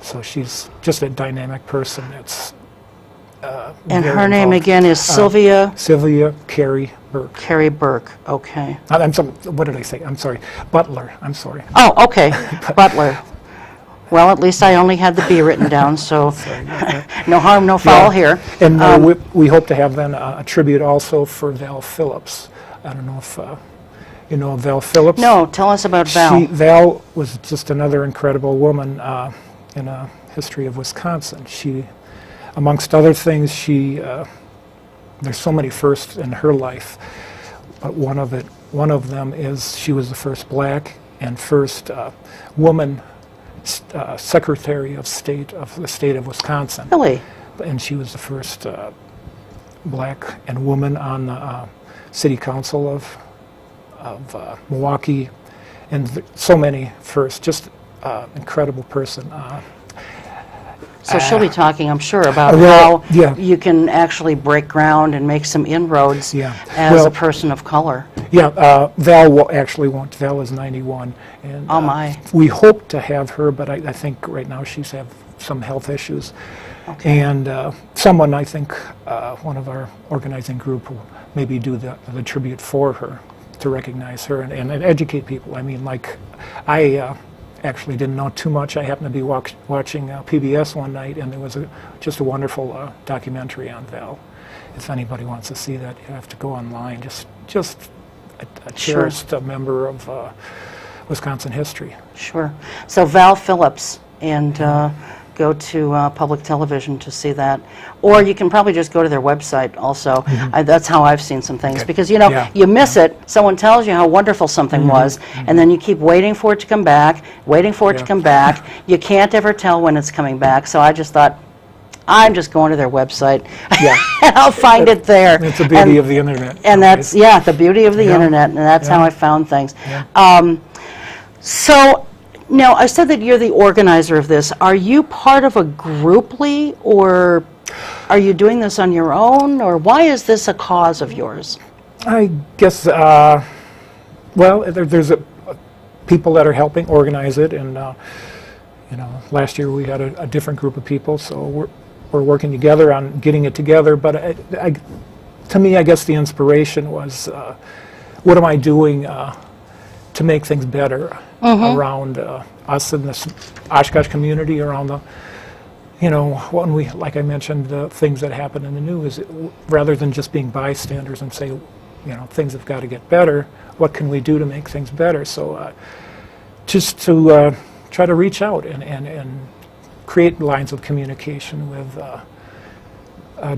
So she's just a dynamic person that's And very her name involved. again is Sylvia Sylvia Carey Burke. Carey Burke. Okay. I'm sorry, what did I say? I'm sorry. Butler. I'm sorry. Oh, okay. Butler. Well, at least I only had the B written down, so no harm, no foul Yeah. here. And we hope to have then a tribute also for Val Phillips. I don't know if you know Val Phillips. No, tell us about Val. Val was just another incredible woman in a history of Wisconsin. She, amongst other things, there's so many firsts in her life, but one of them is she was the first black and first woman Secretary of State of the state of Wisconsin. Really? And she was the first black and woman on the city council of Milwaukee, and so many firsts. Just incredible person. So she'll be talking, I'm sure, about well, how yeah. you can actually break ground and make some inroads Yeah. as Well, a person of color. Yeah, Val actually won't. Val is 91, and Oh, my. we hope to have her, but I think right now she's some health issues. And someone, I think, one of our organizing group will maybe do the tribute for her to recognize her and educate people. I mean, like, I actually didn't know too much. I happened to be watching PBS one night, and there was just a wonderful documentary on Val. If anybody wants to see that, you have to go online. Just a cherished member of Wisconsin history. Sure. So Val Phillips, and go to public television to see that. Or you can probably just go to their website also. That's how I've seen some things. Because, you know, you miss it, someone tells you how wonderful something was, and then you keep waiting for it to come back, waiting for it to come back. You can't ever tell when it's coming back. So I just thought, I'm just going to their website, and I'll find it there. That's the beauty of the internet. And that's, the beauty of the internet, and that's how I found things. So, now, I said that you're the organizer of this. Are you part of a group, Lee, or are you doing this on your own, or why is this a cause of yours? I guess, well, there's people that are helping organize it, and you know, last year we had a different group of people, so we're working together on getting it together. But to me, I guess the inspiration was, what am I doing to make things better around us in this Oshkosh community, around the, you know, when we, like I mentioned, the things that happen in the news, rather than just being bystanders and say, you know, things have got to get better, what can we do to make things better? So just to try to reach out and create lines of communication with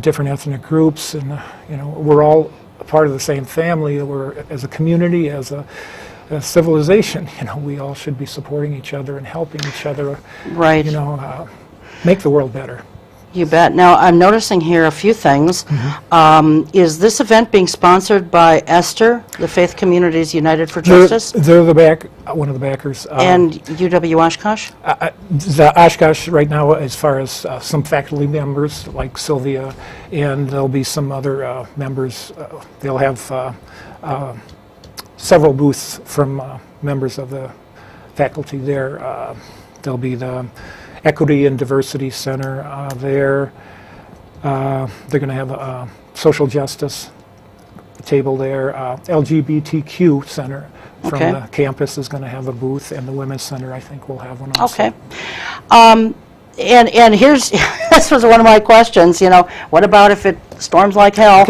different ethnic groups, and you know, we're all a part of the same family. We're, as a community, as a civilization, you know, we all should be supporting each other and helping each other, right? You know, make the world better. You bet. Now, I'm noticing here a few things. Is this event being sponsored by Esther, the Faith Communities United for Justice? They're one of the backers. And UW Oshkosh? The Oshkosh right now, as far as some faculty members like Sylvia, and there'll be some other members. They'll have several booths from members of the faculty there. There'll be the Equity and Diversity Center there. They're going to have a social justice table there. LGBTQ Center from the campus is going to have a booth, and the Women's Center, I think, will have one also. Okay. And here's, this was one of my questions, you know, what about if it storms like hell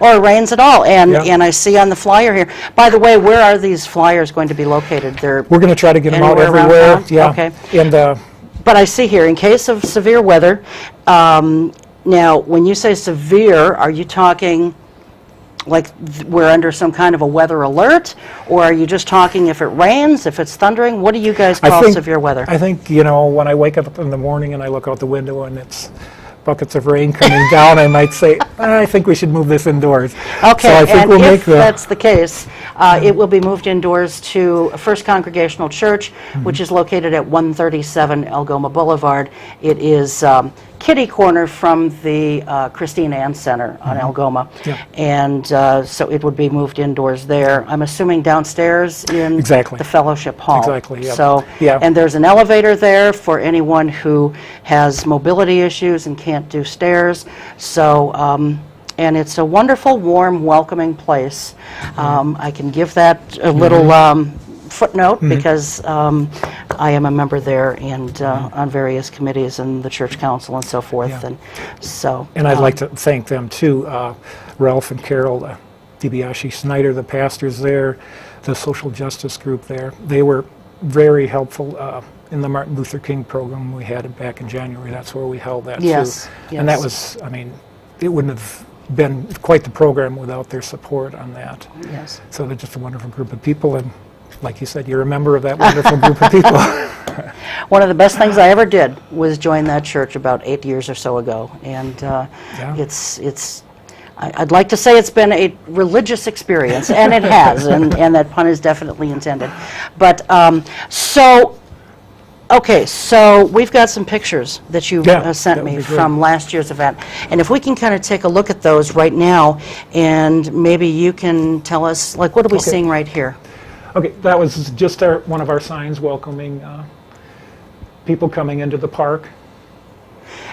or rains at all? And I see on the flyer here, by the way, where are these flyers going to be located? We're going to try to get them out everywhere. Okay. And but I see here, in case of severe weather, now, when you say severe, are you talking like we're under some kind of a weather alert, or are you just talking if it rains, if it's thundering? What do you guys call severe weather? I think, you know, when I wake up in the morning and I look out the window and it's buckets of rain coming down, I might say, I think we should move this indoors. Okay, so I think and we'll if that's the case, it will be moved indoors to First Congregational Church, which is located at 137 Algoma Boulevard. It is kitty corner from the Christine Ann Center on Algoma. And so it would be moved indoors there. I'm assuming downstairs in the fellowship hall. So, and there's an elevator there for anyone who has mobility issues and can't do stairs. So, and it's a wonderful, warm, welcoming place. I can give that a little footnote because I am a member there and on various committees and the church council and so forth. And so, and I'd like to thank them too, Ralph and Carol DiBiase Snyder, the pastors there, the social justice group there. They were very helpful in the Martin Luther King program we had back in January. That's where we held that too. And that was, I mean, it wouldn't have been quite the program without their support on that. So they're just a wonderful group of people, and like you said, you're a member of that wonderful group of people. One of the best things I ever did was join that church about 8 years or so ago, and I'd like to say it's been a religious experience, and it has, and that pun is definitely intended. But okay, so we've got some pictures that you sent me from last year's event, and if we can kind of take a look at those right now, and maybe you can tell us, like, what are we seeing right here? Okay, that was just one of our signs welcoming people coming into the park.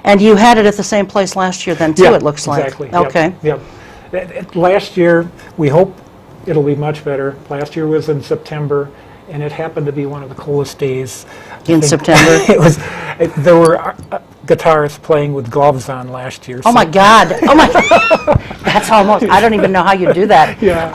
And you had it at the same place last year then, too, Yeah, it looks like. exactly. Yep, Okay. Yep. Last year, we hope it'll be much better. Last year was in September, and it happened to be one of the coolest days. I In think. September? There were guitarists playing with gloves on last year. Oh, my God. Oh, my God. That's almost, I don't even know how you do that. Yeah.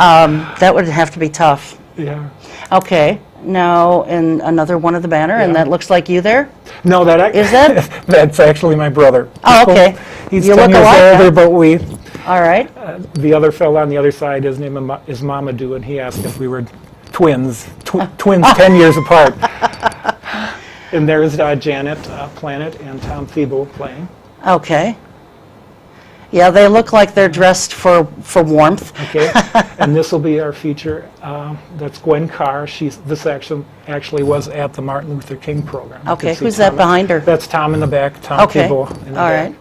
That would have to be tough. Yeah. Okay. Now, in another one of the banner, and Yeah. that looks like you there? No, Is that? that's actually my brother. Oh, okay. He's You 10 look years alike, older, huh? but All right. the other fellow on the other side, his name is Mamadou, and he asked if we were twins. Twins 10 years apart. And there's Janet Planet and Tom Thibault playing. Okay. Yeah, they look like they're dressed for warmth. Okay, and this will be our feature. That's Gwen Carr. This actually was at the Martin Luther King program. You Okay, can see who's that Tom- behind her? That's Tom in the back. Tom Okay, Thibault in the all back. right.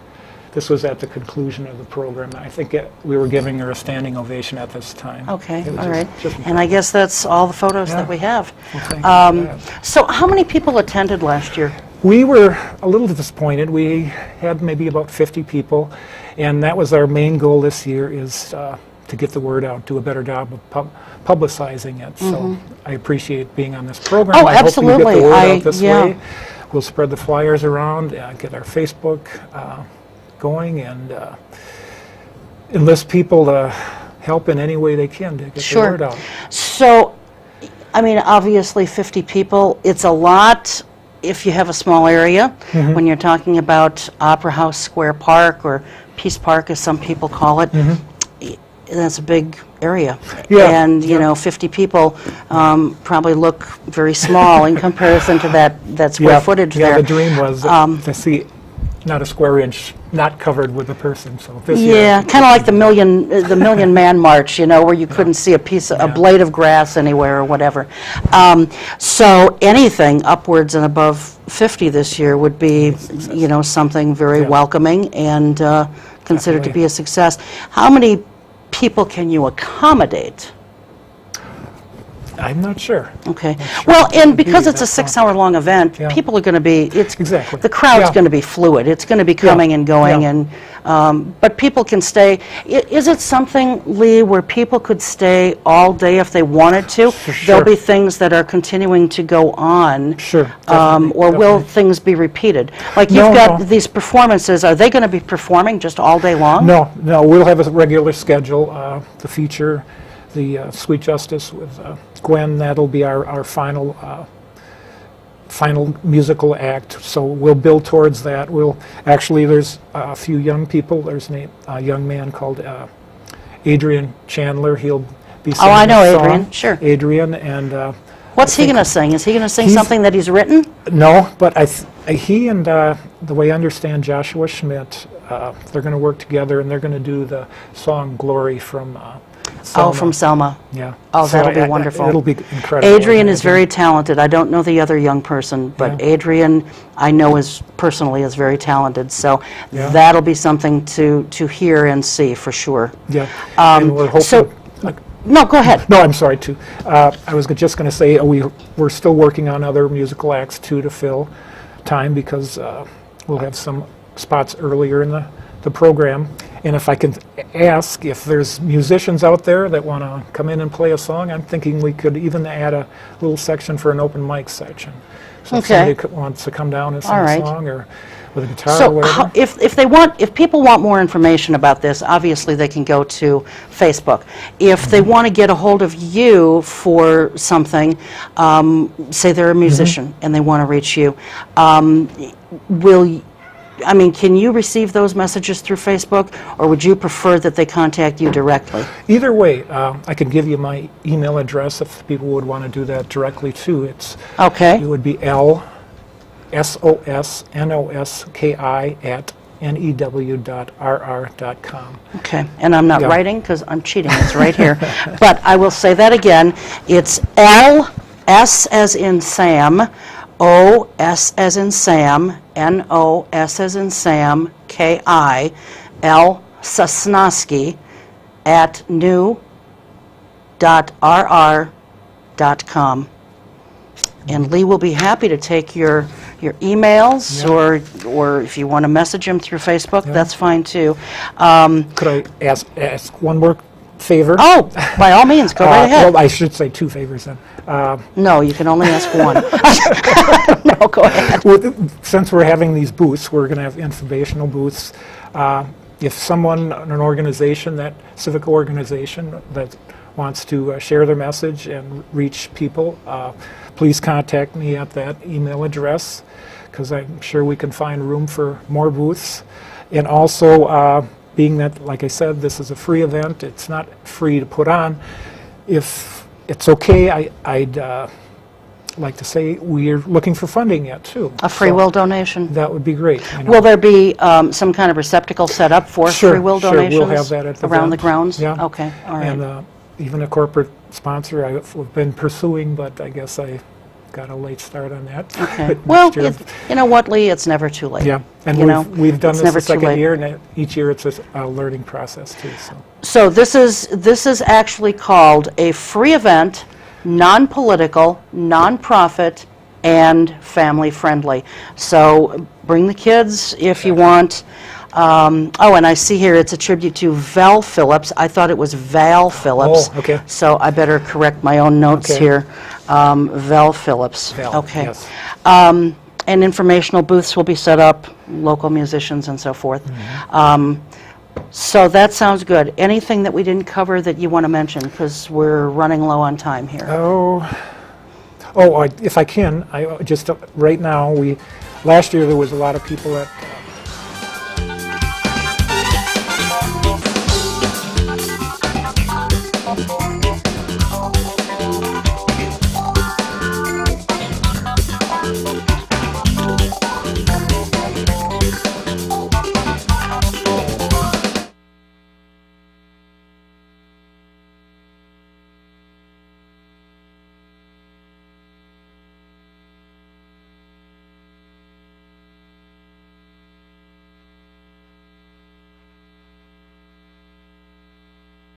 This was at the conclusion of the program. I think we were giving her a standing ovation at this time. Okay, It was all right. just And I guess that's all the photos Yeah. that we have. Well, thank you for that. So how many people attended last year? We were a little disappointed. We had maybe about 50 people, and that was our main goal this year, is to get the word out, do a better job of publicizing it. So I appreciate being on this program. Oh, I hope we absolutely. get the word out this yeah. way. We'll spread the flyers around, get our Facebook going, and enlist people to help in any way they can to get the word out. So, I mean, obviously 50 people, it's a lot if you have a small area. Mm-hmm. When you're talking about Opera House Square Park, or Peace Park as some people call it, that's a big area. Mm-hmm. Yeah, And, you know, 50 people probably look very small in comparison to that square footage yeah, there. the dream was to see not a square inch not covered with a person. So this year, Yeah, kind of like the Million Man March, you know, where you couldn't see a blade of grass anywhere or whatever. So anything upwards and above 50 this year would be, you know, something very welcoming and considered to Definitely. be a success. How many people can you accommodate? I'm not sure. Okay. Well, and because it's a That's 6-hour-long event, Yeah. people are going to be, Exactly. the crowd's Yeah. going to be fluid. It's going to be coming and going, Yeah. and but people can stay. Is it something, Lee, where people could stay all day if they wanted to? Sure. There'll be things that are continuing to go on. Sure, Or will definitely. things be repeated? Like No, you've got no. these performances. Are they going to be performing just all day long? No, we'll have a regular schedule. The feature, the Sweet Justice with Gwen, that'll be our final musical act. So we'll build towards that. There's a few young people. There's a young man called Adrian Chandler. He'll be singing I know a song. Adrian, sure. Adrian, and What's he going to sing? Is he going to sing He's- something that he's written? no, but he and the way I understand Joshua Schmidt, they're going to work together, and they're going to do the song "Glory" from Selma. Oh, from Selma. Yeah. Oh, So that'll be wonderful. It'll be incredible. Adrian is very talented. I don't know the other young person, but Yeah. Adrian, I know personally is very talented. So Yeah. that'll be something to hear and see for sure. Yeah. And we're hoping. so- No, go ahead. No, I'm sorry, too. I was just going to say we're still working on other musical acts, too, to fill time, because we'll have some spots earlier in the program. And if I can ask if there's musicians out there that want to come in and play a song, I'm thinking we could even add a little section for an open mic section. So if Okay. somebody wants to come down and sing All right. a song, or with a guitar or So whatever. if people want more information about this, obviously they can go to Facebook. If they want to get a hold of you for something, say they're a musician and they want to reach you, can you receive those messages through Facebook, or would you prefer that they contact you directly? Either way, I can give you my email address if people would want to do that directly, too. It Okay. would be lsosnoski@new.rr.com. Okay, and I'm not Yeah. writing because I'm cheating, it's right here. But I will say that again, it's L, S as in Sam, O, S as in Sam, N, O, S as in Sam, K-I, L, Sosnoski, at new.rr.com. And Lee will be happy to take your your emails, Yeah. or if you want to message him through Facebook, Yeah. that's fine too. Could I ask one more favor? Oh, by all means, go right ahead. Well, I should say two favors then. No, you can only ask one. No, go ahead. Since we're having these booths, we're going to have informational booths. If someone, an organization, that civic organization that wants to share their message and reach people, please contact me at that email address, because I'm sure we can find room for more booths. And also, being that, like I said, this is a free event, it's not free to put on. If it's okay, I'd like to say we're looking for funding yet, too. A free will donation. That would be great. you know. Will there be some kind of receptacle set up for free will Sure, donations? we'll have that at the around the event. grounds? Yeah. Okay, all right. And even a corporate sponsor I've been pursuing, but I guess I got a late start on that. Okay. But Well, next year- you know what, Lee? It's never too late. yeah, and you know, we've done it's this never the too second late. year, and each year it's a learning process too. So So this is actually called a free event, non-political, non-profit, and family-friendly. So bring the kids if you want. Oh, and I see here it's a tribute to Val Phillips. I thought it was Val Phillips. Oh, okay. So I better correct my own notes Okay. here. Val Phillips. Val, Okay. yes. And informational booths will be set up, local musicians and so forth. Mm-hmm. So that sounds good. Anything that we didn't cover that you want to mention? Because we're running low on time here. if I can, I just right now last year there was a lot of people at